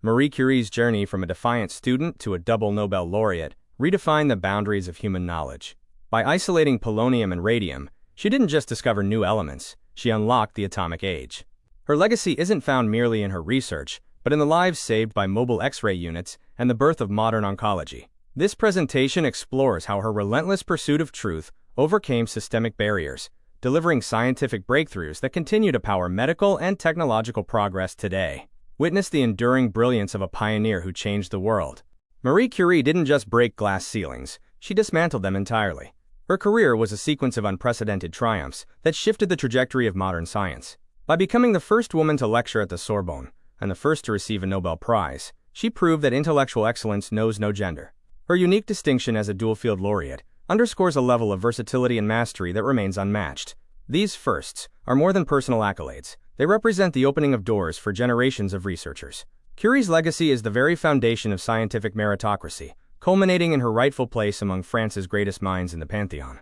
Marie Curie's journey from a defiant student to a double Nobel laureate redefined the boundaries of human knowledge. By isolating polonium and radium, she didn't just discover new elements, she unlocked the atomic age. Her legacy isn't found merely in her research, but in the lives saved by mobile X-ray units and the birth of modern oncology. This presentation explores how her relentless pursuit of truth overcame systemic barriers, delivering scientific breakthroughs that continue to power medical and technological progress today. Witness the enduring brilliance of a pioneer who changed the world. Marie Curie didn't just break glass ceilings, she dismantled them entirely. Her career was a sequence of unprecedented triumphs that shifted the trajectory of modern science. By becoming the first woman to lecture at the Sorbonne, and the first to receive a Nobel Prize, she proved that intellectual excellence knows no gender. Her unique distinction as a dual-field laureate underscores a level of versatility and mastery that remains unmatched. These firsts are more than personal accolades. They represent the opening of doors for generations of researchers. Curie's legacy is the very foundation of scientific meritocracy, culminating in her rightful place among France's greatest minds in the Pantheon.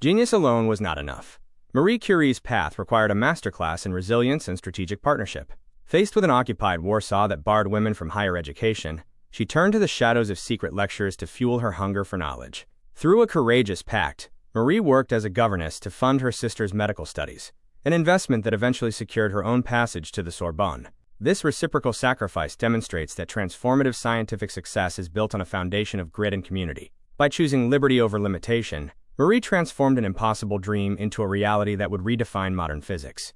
Genius alone was not enough. Marie Curie's path required a masterclass in resilience and strategic partnership. Faced with an occupied Warsaw that barred women from higher education, she turned to the shadows of secret lectures to fuel her hunger for knowledge. Through a courageous pact, Marie worked as a governess to fund her sister's medical studies, an investment that eventually secured her own passage to the Sorbonne. This reciprocal sacrifice demonstrates that transformative scientific success is built on a foundation of grit and community. By choosing liberty over limitation, Marie transformed an impossible dream into a reality that would redefine modern physics.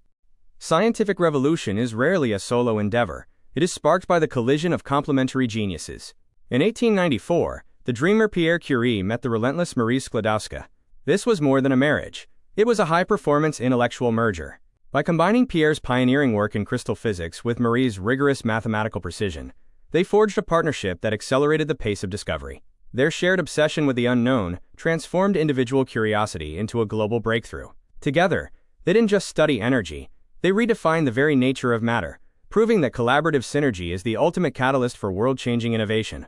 Scientific revolution is rarely a solo endeavor. It is sparked by the collision of complementary geniuses. In 1894, the dreamer Pierre Curie met the relentless Marie Sklodowska. This was more than a marriage. It was a high-performance intellectual merger. By combining Pierre's pioneering work in crystal physics with Marie's rigorous mathematical precision, they forged a partnership that accelerated the pace of discovery. Their shared obsession with the unknown transformed individual curiosity into a global breakthrough. Together, they didn't just study energy, they redefined the very nature of matter, proving that collaborative synergy is the ultimate catalyst for world-changing innovation.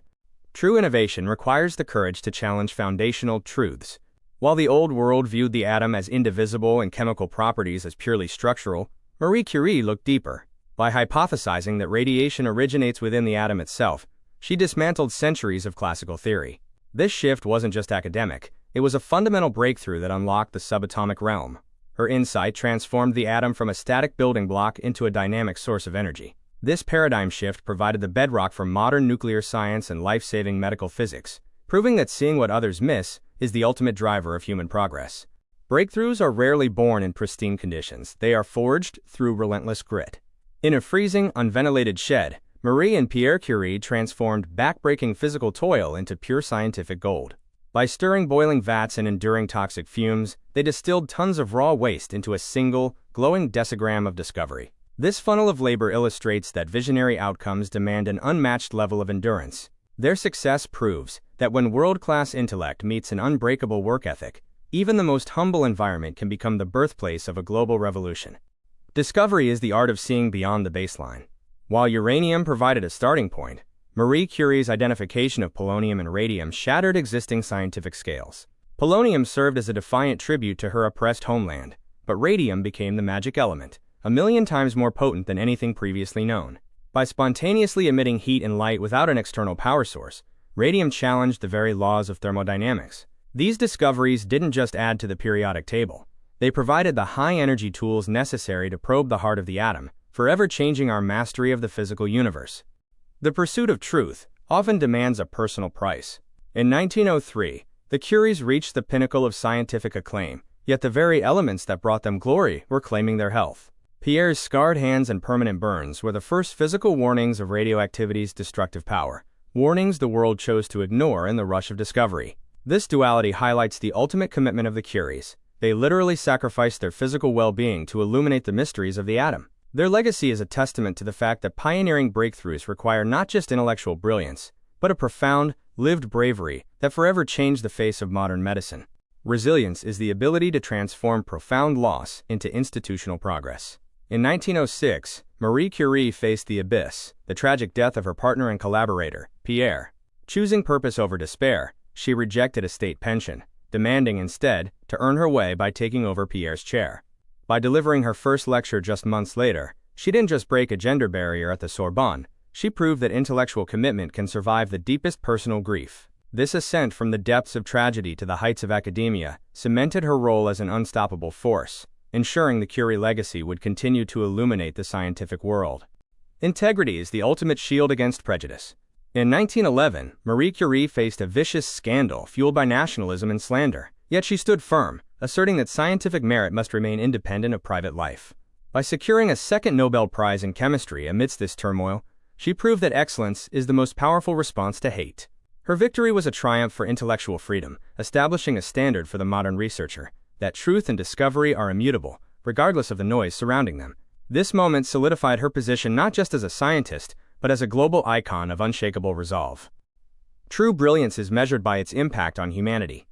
True innovation requires the courage to challenge foundational truths. While the old world viewed the atom as indivisible and chemical properties as purely structural, Marie Curie looked deeper. By hypothesizing that radiation originates within the atom itself, she dismantled centuries of classical theory. This shift wasn't just academic, it was a fundamental breakthrough that unlocked the subatomic realm. Her insight transformed the atom from a static building block into a dynamic source of energy. This paradigm shift provided the bedrock for modern nuclear science and life-saving medical physics, proving that seeing what others miss is the ultimate driver of human progress. Breakthroughs are rarely born in pristine conditions, they are forged through relentless grit. In a freezing, unventilated shed, Marie and Pierre Curie transformed backbreaking physical toil into pure scientific gold. By stirring boiling vats and enduring toxic fumes, they distilled tons of raw waste into a single, glowing decigram of discovery. This funnel of labor illustrates that visionary outcomes demand an unmatched level of endurance. Their success proves that when world-class intellect meets an unbreakable work ethic, even the most humble environment can become the birthplace of a global revolution. Discovery is the art of seeing beyond the baseline. While uranium provided a starting point, Marie Curie's identification of polonium and radium shattered existing scientific scales. Polonium served as a defiant tribute to her oppressed homeland, but radium became the magic element, 1,000,000 times more potent than anything previously known. By spontaneously emitting heat and light without an external power source, radium challenged the very laws of thermodynamics. These discoveries didn't just add to the periodic table, they provided the high-energy tools necessary to probe the heart of the atom, forever changing our mastery of the physical universe. The pursuit of truth often demands a personal price. In 1903, the Curies reached the pinnacle of scientific acclaim, yet the very elements that brought them glory were claiming their health. Pierre's scarred hands and permanent burns were the first physical warnings of radioactivity's destructive power, warnings the world chose to ignore in the rush of discovery. This duality highlights the ultimate commitment of the Curies. They literally sacrificed their physical well-being to illuminate the mysteries of the atom. Their legacy is a testament to the fact that pioneering breakthroughs require not just intellectual brilliance, but a profound, lived bravery that forever changed the face of modern medicine. Resilience is the ability to transform profound loss into institutional progress. In 1906, Marie Curie faced the abyss, the tragic death of her partner and collaborator, Pierre. Choosing purpose over despair, she rejected a state pension, demanding instead to earn her way by taking over Pierre's chair. By delivering her first lecture just months later, she didn't just break a gender barrier at the Sorbonne, she proved that intellectual commitment can survive the deepest personal grief. This ascent from the depths of tragedy to the heights of academia cemented her role as an unstoppable force, ensuring the Curie legacy would continue to illuminate the scientific world. Integrity is the ultimate shield against prejudice. In 1911, Marie Curie faced a vicious scandal fueled by nationalism and slander, yet she stood firm, asserting that scientific merit must remain independent of private life. By securing a second Nobel Prize in chemistry amidst this turmoil, she proved that excellence is the most powerful response to hate. Her victory was a triumph for intellectual freedom, establishing a standard for the modern researcher, that truth and discovery are immutable, regardless of the noise surrounding them. This moment solidified her position not just as a scientist, but as a global icon of unshakable resolve. True brilliance is measured by its impact on humanity.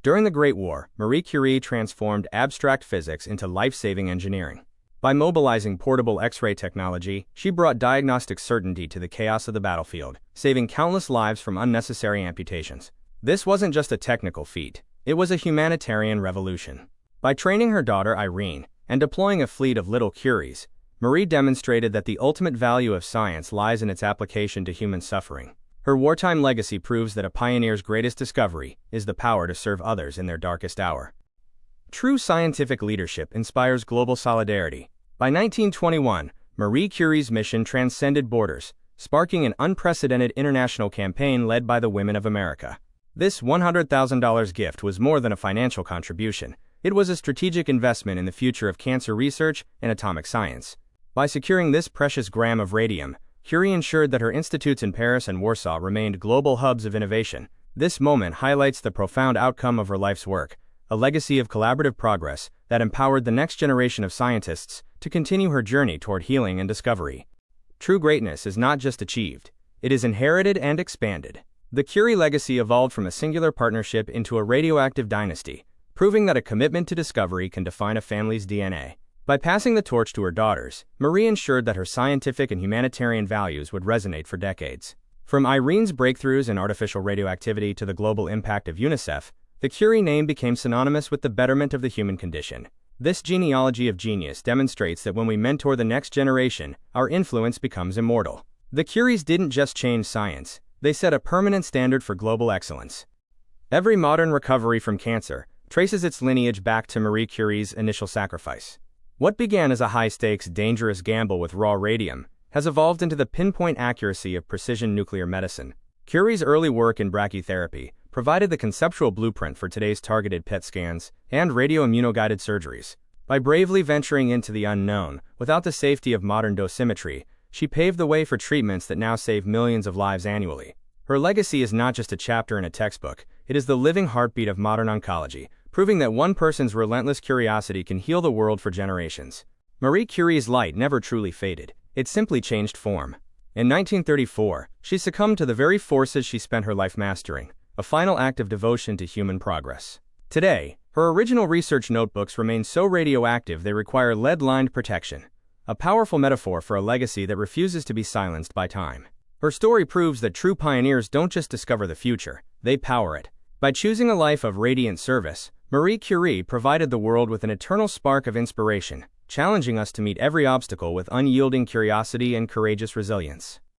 During the Great War, Marie Curie transformed abstract physics into life-saving engineering. By mobilizing portable X-ray technology, she brought diagnostic certainty to the chaos of the battlefield, saving countless lives from unnecessary amputations. This wasn't just a technical feat, it was a humanitarian revolution. By training her daughter Irene and deploying a fleet of little Curies, Marie demonstrated that the ultimate value of science lies in its application to human suffering. Her wartime legacy proves that a pioneer's greatest discovery is the power to serve others in their darkest hour. True scientific leadership inspires global solidarity. By 1921, Marie Curie's mission transcended borders, sparking an unprecedented international campaign led by the women of America. This $100,000 gift was more than a financial contribution. It was a strategic investment in the future of cancer research and atomic science. By securing this precious gram of radium, Curie ensured that her institutes in Paris and Warsaw remained global hubs of innovation. This moment highlights the profound outcome of her life's work, a legacy of collaborative progress that empowered the next generation of scientists to continue her journey toward healing and discovery. True greatness is not just achieved, it is inherited and expanded. The Curie legacy evolved from a singular partnership into a radioactive dynasty, proving that a commitment to discovery can define a family's DNA. By passing the torch to her daughters, Marie ensured that her scientific and humanitarian values would resonate for decades. From Irene's breakthroughs in artificial radioactivity to the global impact of UNICEF, the Curie name became synonymous with the betterment of the human condition. This genealogy of genius demonstrates that when we mentor the next generation, our influence becomes immortal. The Curies didn't just change science, they set a permanent standard for global excellence. Every modern recovery from cancer traces its lineage back to Marie Curie's initial sacrifice. What began as a high-stakes, dangerous gamble with raw radium has evolved into the pinpoint accuracy of precision nuclear medicine. Curie's early work in brachytherapy provided the conceptual blueprint for today's targeted PET scans and radioimmunoguided surgeries. By bravely venturing into the unknown, without the safety of modern dosimetry, she paved the way for treatments that now save millions of lives annually. Her legacy is not just a chapter in a textbook, it is the living heartbeat of modern oncology, proving that one person's relentless curiosity can heal the world for generations. Marie Curie's light never truly faded, it simply changed form. In 1934, she succumbed to the very forces she spent her life mastering, a final act of devotion to human progress. Today, her original research notebooks remain so radioactive they require lead-lined protection, a powerful metaphor for a legacy that refuses to be silenced by time. Her story proves that true pioneers don't just discover the future, they power it. By choosing a life of radiant service, Marie Curie provided the world with an eternal spark of inspiration, challenging us to meet every obstacle with unyielding curiosity and courageous resilience.